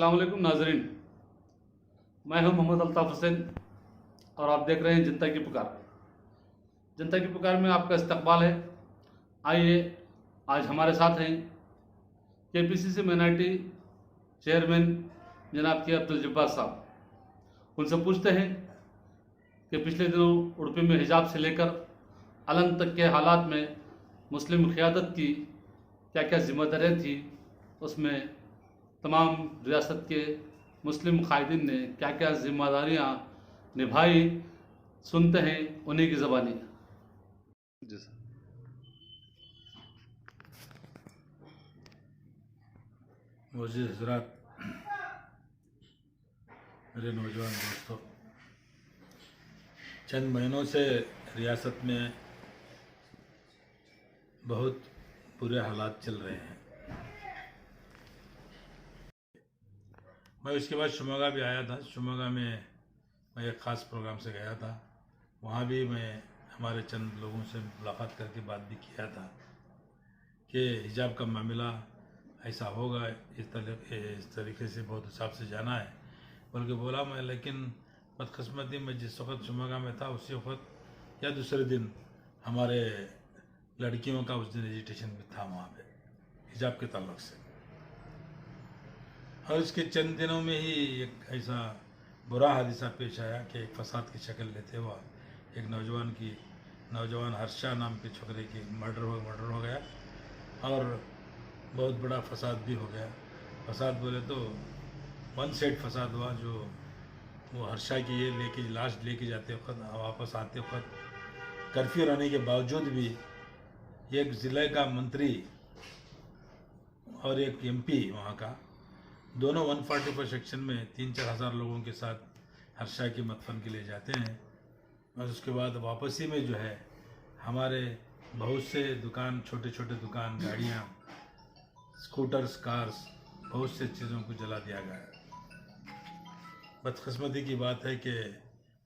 अस्सलाम वालेकुम नाजरीन, मैं हूं मोहम्मद अल्ताफ़ हुसैन और आप देख रहे हैं जनता की पुकार। जनता की पुकार में आपका इस्तकबाल है। आइए, आज हमारे साथ हैं KPCC माइनॉरिटी चेयरमैन जनाब के अब्दुल जब्बार साहब। उनसे पूछते हैं कि पिछले दिनों उड़पी में हिजाब से लेकर अलन तक के हालात में मुस्लिम क़यादत की क्या क्या जिम्मेदारियाँ थी, उसमें तमाम रियासत के मुस्लिम कायदीन ने क्या क्या जिम्मेदारियाँ निभाई। सुनते हैं उन्हीं की ज़बानी। जी सर। मोअज़्ज़िज़ हज़रात, मेरे नौजवान दोस्तों, चंद महीनों से रियासत में बहुत बुरे हालात चल रहे हैं। मैं उसके बाद शिमोगा भी आया था। शिमोगा में मैं एक ख़ास प्रोग्राम से गया था। वहाँ भी मैं हमारे चंद लोगों से मुलाकात करके बात भी किया था कि हिजाब का मामला ऐसा होगा, इस तरीके से बहुत हिसाब से जाना है बल्कि बोला मैं। लेकिन बदकिस्मती में जिस वक्त शिमोगा में था उसी वक्त या दूसरे दिन हमारे लड़कियों का उस दिन एजिटेशन भी था वहाँ पे हिजाब के ताल्लुक़ से। और इसके चंद दिनों में ही एक ऐसा बुरा हादसा पेश आया कि एक फसाद की शक्ल लेते हुआ एक नौजवान हर्षा नाम के छोकरे की मर्डर हो गया और बहुत बड़ा फसाद भी हो गया। फसाद बोले तो वन साइड फसाद हुआ, जो वो हर्षा की ये लाश लेके जाते वक्त, वापस आते वक्त कर्फ्यू रहने के बावजूद भी एक ज़िले का मंत्री और एक MP वहाँ का, दोनों 144 सेक्शन में 3-4 हज़ार लोगों के साथ हर्षा की मदफन के लिए जाते हैं। और उसके बाद वापसी में जो है हमारे बहुत से दुकान, छोटे छोटे दुकान, गाड़ियाँ, स्कूटर्स, कार्स, बहुत से चीज़ों को जला दिया गया। बदकिस्मती की बात है कि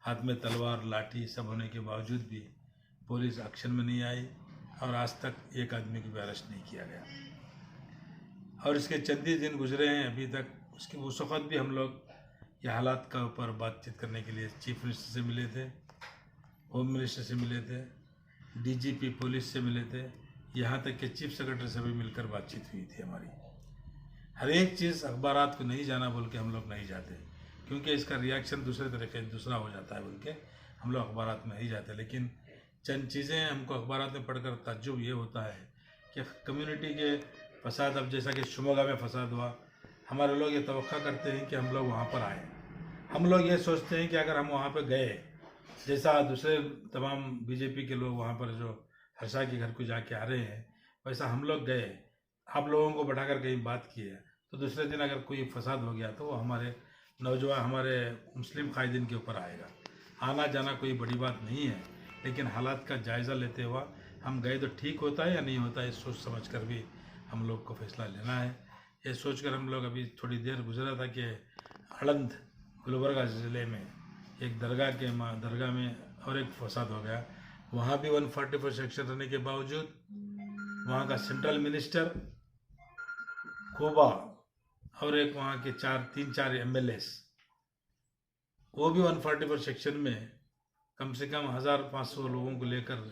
हाथ में तलवार, लाठी सब होने के बावजूद भी पुलिस एक्शन में नहीं आई और आज तक एक आदमी को भी अरेस्ट नहीं किया गया। और इसके चंद ही दिन गुजरे हैं अभी तक। उस वक्त भी हम लोग ये हालात का ऊपर बातचीत करने के लिए चीफ मिनिस्टर से मिले थे, होम मिनिस्टर से मिले थे, DGP पुलिस से मिले थे, यहाँ तक कि चीफ सेक्रेटरी से भी मिलकर बातचीत हुई थी हमारी। हर एक चीज़ अखबारात को नहीं जाना बोल के हम लोग नहीं जाते, क्योंकि इसका रिएक्शन दूसरे तरीके दूसरा हो जाता है बोल के हम लोग अखबारात में नहीं जाते। लेकिन चंद चीज़ें हमको अखबारात में पढ़कर ताज्जुब ये होता है कि कम्युनिटी के फसाद, अब जैसा कि शिमोगा में फसाद हुआ, हमारे लोग ये तवक्का करते हैं कि हम लोग वहाँ पर आएँ। हम लोग ये सोचते हैं कि अगर हम वहाँ पर गए, जैसा दूसरे तमाम BJP के लोग वहाँ पर जो हर्षा के घर को जाके आ रहे हैं, वैसा हम लोग गए, आप लोगों को बैठाकर कहीं बात की है, तो दूसरे दिन अगर कोई फसाद हो गया तो वो हमारे नौजवान, हमारे मुस्लिम कायदीन के ऊपर आएगा। आना जाना कोई बड़ी बात नहीं है, लेकिन हालात का जायज़ा लेते हुआ हम गए तो ठीक होता है या नहीं होता है, सोच समझ कर भी हम लोग को फैसला लेना है। ये सोचकर हम लोग अभी थोड़ी देर गुजरा था कि आनंद गुलबर्गा ज़िले में एक दरगाह में और एक फसाद हो गया। वहाँ भी 144 सेक्शन रहने के बावजूद वहाँ का सेंट्रल मिनिस्टर कोबा और एक वहाँ के 3-4 MLAs, वो भी 144 सेक्शन में कम से कम 1500 लोगों को लेकर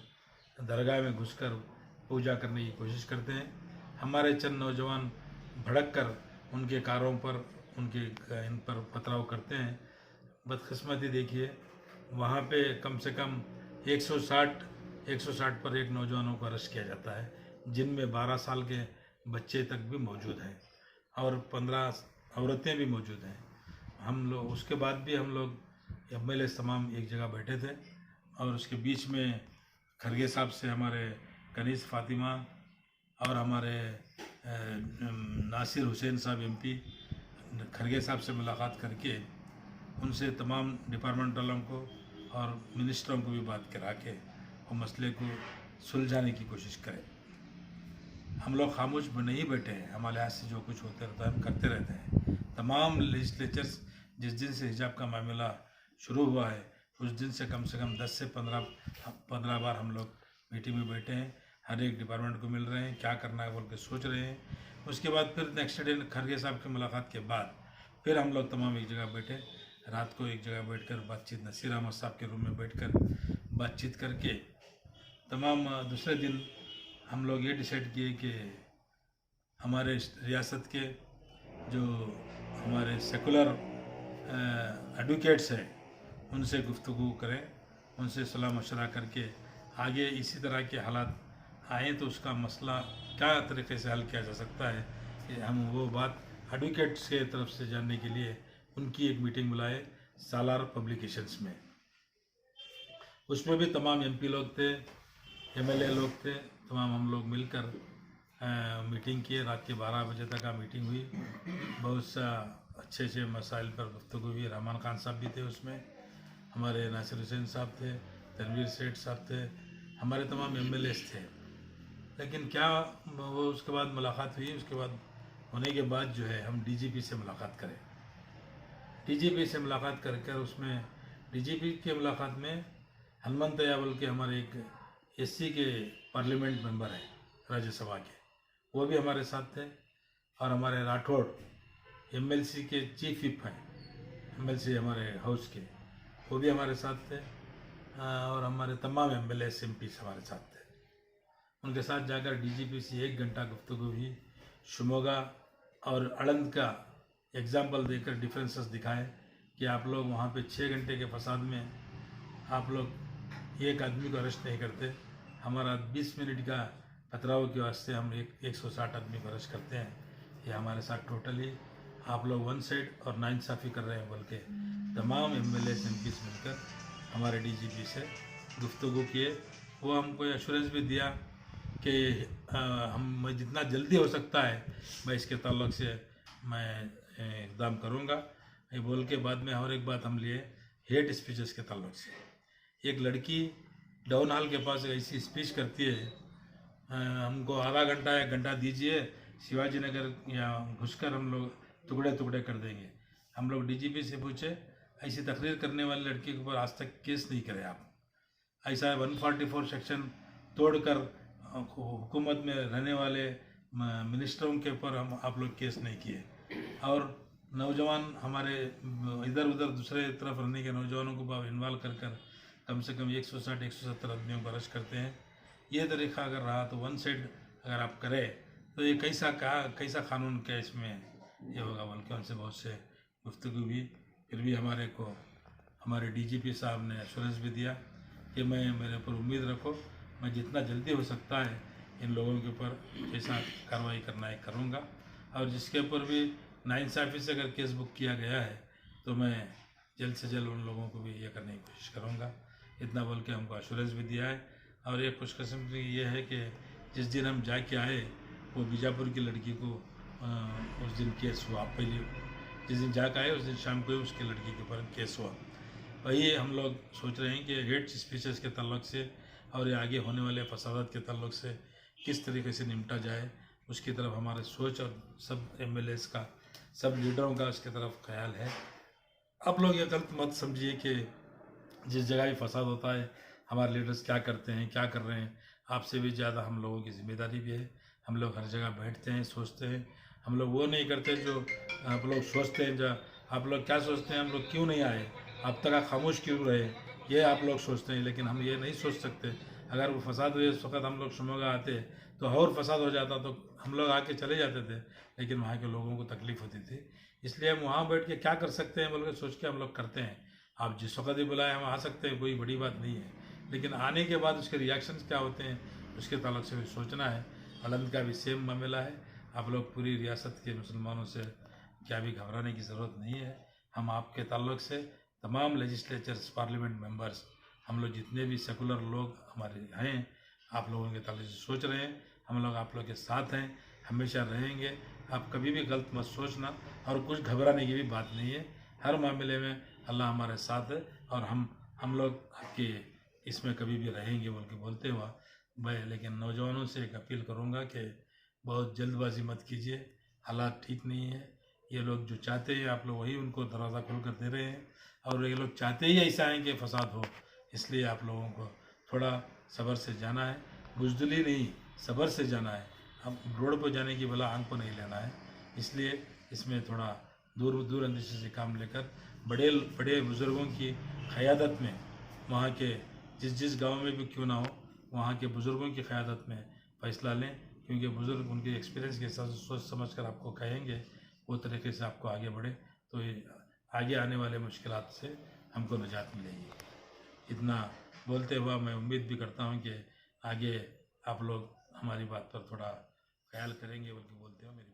दरगाह में घुसकर पूजा करने की कोशिश करते हैं। हमारे चंद नौजवान भड़क कर उनके कारों पर, इन पर पथराव करते हैं। बदकिस्मती देखिए, वहाँ पे कम से कम 160 पर एक नौजवानों को अरेस्ट किया जाता है, जिनमें 12 साल के बच्चे तक भी मौजूद हैं और 15 औरतें भी मौजूद हैं। हम लोग उसके बाद भी हम लोग MLA तमाम एक जगह बैठे थे और उसके बीच में खरगे साहब से हमारे कनीज़ फातिमा और हमारे नासिर हुसैन साहब MP खरगे साहब से मुलाकात करके उनसे तमाम डिपार्टमेंट वालों को और मिनिस्टरों को भी बात करा के वो मसले को सुलझाने की कोशिश करें। हम लोग खामोश नहीं बैठे हैं, हमारे हाथ से जो कुछ होते रहता है हम करते रहते हैं। तमाम लेजिस्लेचर्स जिस दिन से हिजाब का मामला शुरू हुआ है उस दिन से कम 10 से 15 बार हम लोग मीटिंग में बैठे हैं, हर एक डिपार्टमेंट को मिल रहे हैं, क्या करना है बोल के सोच रहे हैं। उसके बाद फिर नेक्स्ट डे खरगे साहब की मुलाकात के बाद फिर हम लोग तमाम एक जगह बैठे, रात को एक जगह बैठकर बातचीत, नसीर अहमद साहब के रूम में बैठकर बातचीत करके तमाम दूसरे दिन हम लोग ये डिसाइड किए कि हमारे रियासत के जो हमारे सेकुलर एडवोकेट्स हैं उनसे गुफ्तगू करें, उनसे सलाह मशवरा करके आगे इसी तरह के हालात आए तो उसका मसला क्या तरीके से हल किया जा सकता है, कि हम वो बात एडवोकेट्स के तरफ से जानने के लिए उनकी एक मीटिंग बुलाए सालार पब्लिकेशंस में। उसमें भी तमाम एमपी लोग थे, एमएलए लोग थे, तमाम हम लोग मिलकर मीटिंग किए। रात के 12 बजे तक मीटिंग हुई। बहुत सा अच्छे अच्छे मसाइल पर गुफ्तगू हुई। रहमान खान साहब भी थे उसमें, हमारे नासिर हुसैन साहब थे, तनवीर सेठ साहब थे, हमारे तमाम एमएलएस थे। लेकिन क्या वो उसके बाद मुलाकात हुई, उसके बाद होने के बाद जो है हम डीजीपी से मुलाकात करें। डीजीपी से मुलाकात कर उसमें डीजीपी की मुलाकात में हनुमंत यावल के हमारे एक एससी के पार्लियामेंट मेंबर हैं राज्यसभा के, वो भी हमारे साथ थे। और हमारे राठौड़ एमएलसी के चीफ विप हैं, एमएलसी हमारे हाउस के, वो भी हमारे साथ थे। और हमारे तमाम एमएलए एमपी हमारे साथ थे। उनके साथ जाकर डीजीपी से 1 घंटा गुफ्तगू हुई। शिमोगा और अड़ंद का एग्जाम्पल देकर डिफरेंसेस दिखाए कि आप लोग वहाँ पे 6 घंटे के फसाद में आप लोग एक आदमी को अरेस्ट नहीं करते, हमारा 20 मिनट का पथराव के वास्ते हम 160 आदमी को अरेस्ट करते हैं। ये हमारे साथ टोटली आप लोग वन साइड और नाइंसाफ़ी कर रहे हैं बोल के तमाम एमएलए एमपीस मिलकर हमारे डीजीपी से गुफ्तगू किए। वो हमको एश्योरेंस भी दिया कि मैं जितना जल्दी हो सकता है मैं इसके ताल्लुक से मैं इक़दाम करूँगा। ये बोल के बाद में और एक बात हम लिए हेट स्पीचेस के ताल्लुक से। एक लड़की डाउन हॉल के पास ऐसी स्पीच करती है, हमको आधा घंटा 1 घंटा दीजिए, शिवाजी नगर या घुसकर हम लोग टुकड़े टुकड़े कर देंगे। हम लोग डीजीपी से पूछे, ऐसी तकरीर करने वाली लड़की के ऊपर आज तक केस नहीं करे आप? ऐसा 144 सेक्शन तोड़कर हुकूमत में रहने वाले मिनिस्टरों के ऊपर हम आप लोग केस नहीं किए, और नौजवान हमारे इधर उधर दूसरे तरफ रहने के नौजवानों को इन्वॉल्व कर कम से कम 160-170 आदमियों को अरेस्ट करते हैं। ये तरीका अगर रहा तो वन साइड अगर आप करें तो ये कैसा कानून क्या इसमें ये होगा बोल के उनसे बहुत से गुफ्तगू भी। फिर भी हमारे डीजीपी साहब ने एश्योरेंस भी दिया कि मेरे ऊपर उम्मीद रखो, मैं जितना जल्दी हो सकता है इन लोगों के ऊपर कैसा कार्रवाई करना है करूँगा, और जिसके ऊपर भी नाइंसाफ़ी से अगर केस बुक किया गया है तो मैं जल्द से जल्द उन लोगों को भी ये करने की कोशिश करूँगा। इतना बोल के हमको एश्योरेंस भी दिया है। और एक खुशकिस्मती ये है कि जिस दिन हम जाके आए वो बीजापुर की लड़की को उस दिन केस हुआ। पहले जिस दिन जाके आए उस दिन शाम को ही उसकी लड़की के ऊपर केस हुआ। वही हम लोग सोच रहे हैं कि हेट स्पीचेस के ताल्लुक से और ये आगे होने वाले फसादात के ताल्लुक से किस तरीके से निपटा जाए, उसकी तरफ हमारे सोच और सब एमएलएस का, सब लीडरों का उसकी तरफ ख्याल है। आप लोग ये गलत मत समझिए कि जिस जगह भी फसाद होता है हमारे लीडर्स क्या करते हैं, क्या कर रहे हैं। आपसे भी ज़्यादा हम लोगों की जिम्मेदारी भी है। हम लोग हर जगह बैठते हैं, सोचते हैं। हम लोग वो नहीं करते जो आप लोग सोचते हैं। जो आप लोग क्या सोचते हैं, हम लोग क्यों नहीं आए, अब तक खामोश क्यों रहे, ये आप लोग सोचते हैं। लेकिन हम ये नहीं सोच सकते, अगर वो फसाद हुए उस वक्त हम लोग शिमोगा आते तो और फसाद हो जाता तो हम लोग आके चले जाते थे, लेकिन वहाँ के लोगों को तकलीफ़ होती थी। इसलिए हम वहाँ बैठ के क्या कर सकते हैं बोल के सोच के हम लोग करते हैं। आप जिस वक्त भी बुलाए हम आ सकते हैं, कोई बड़ी बात नहीं है। लेकिन आने के बाद उसके रिएक्शंस क्या होते हैं उसके ताल्लुक से भी सोचना है। अड़ंद का भी सेम मामला है। आप लोग पूरी रियासत के मुसलमानों से क्या भी घबराने की ज़रूरत नहीं है। हम आपके ताल्लुक से तमाम लेजिस्लेचर्स, पार्लियामेंट मेंबर्स, हम लोग जितने भी सेकुलर लोग हमारे हैं, आप लोगों के ताल्लुक से सोच रहे हैं। हम लोग आप लोग के साथ हैं, हमेशा रहेंगे। आप कभी भी गलत मत सोचना, और कुछ घबराने की भी बात नहीं है। हर मामले में अल्लाह हमारे साथ है, और हम लोग आपके इसमें कभी भी रहेंगे बोल के बोलते हुआ मैं लेकिन नौजवानों से एक अपील करूँगा कि बहुत जल्दबाजी मत कीजिए। हालात ठीक नहीं है। ये लोग जो चाहते हैं आप लोग वही उनको दरवाज़ा खोल कर दे रहे हैं, और ये लोग चाहते ही ऐसा है कि फसाद हो। इसलिए आप लोगों को थोड़ा सब्र से जाना है, बुज़दिली नहीं सब्र से जाना है। हम रोड पर जाने की भला आंख को नहीं लेना है। इसलिए इसमें थोड़ा दूर अंदेशे से काम लेकर बड़े बड़े बुज़ुर्गों की क़यादत में, वहाँ के जिस गांव में भी क्यों ना हो, वहाँ के बुज़ुर्गों की क़यादत में फ़ैसला लें, क्योंकि बुज़ुर्ग उनके एक्सपीरियंस के हिसाब से सोच समझ कर आपको कहेंगे, वो तरीके से आपको आगे बढ़े तो ये आगे आने वाले मुश्किलात से हमको निजात मिलेगी। इतना बोलते हुआ मैं उम्मीद भी करता हूँ कि आगे आप लोग हमारी बात पर थोड़ा ख्याल करेंगे, बल्कि बोलते हो मेरी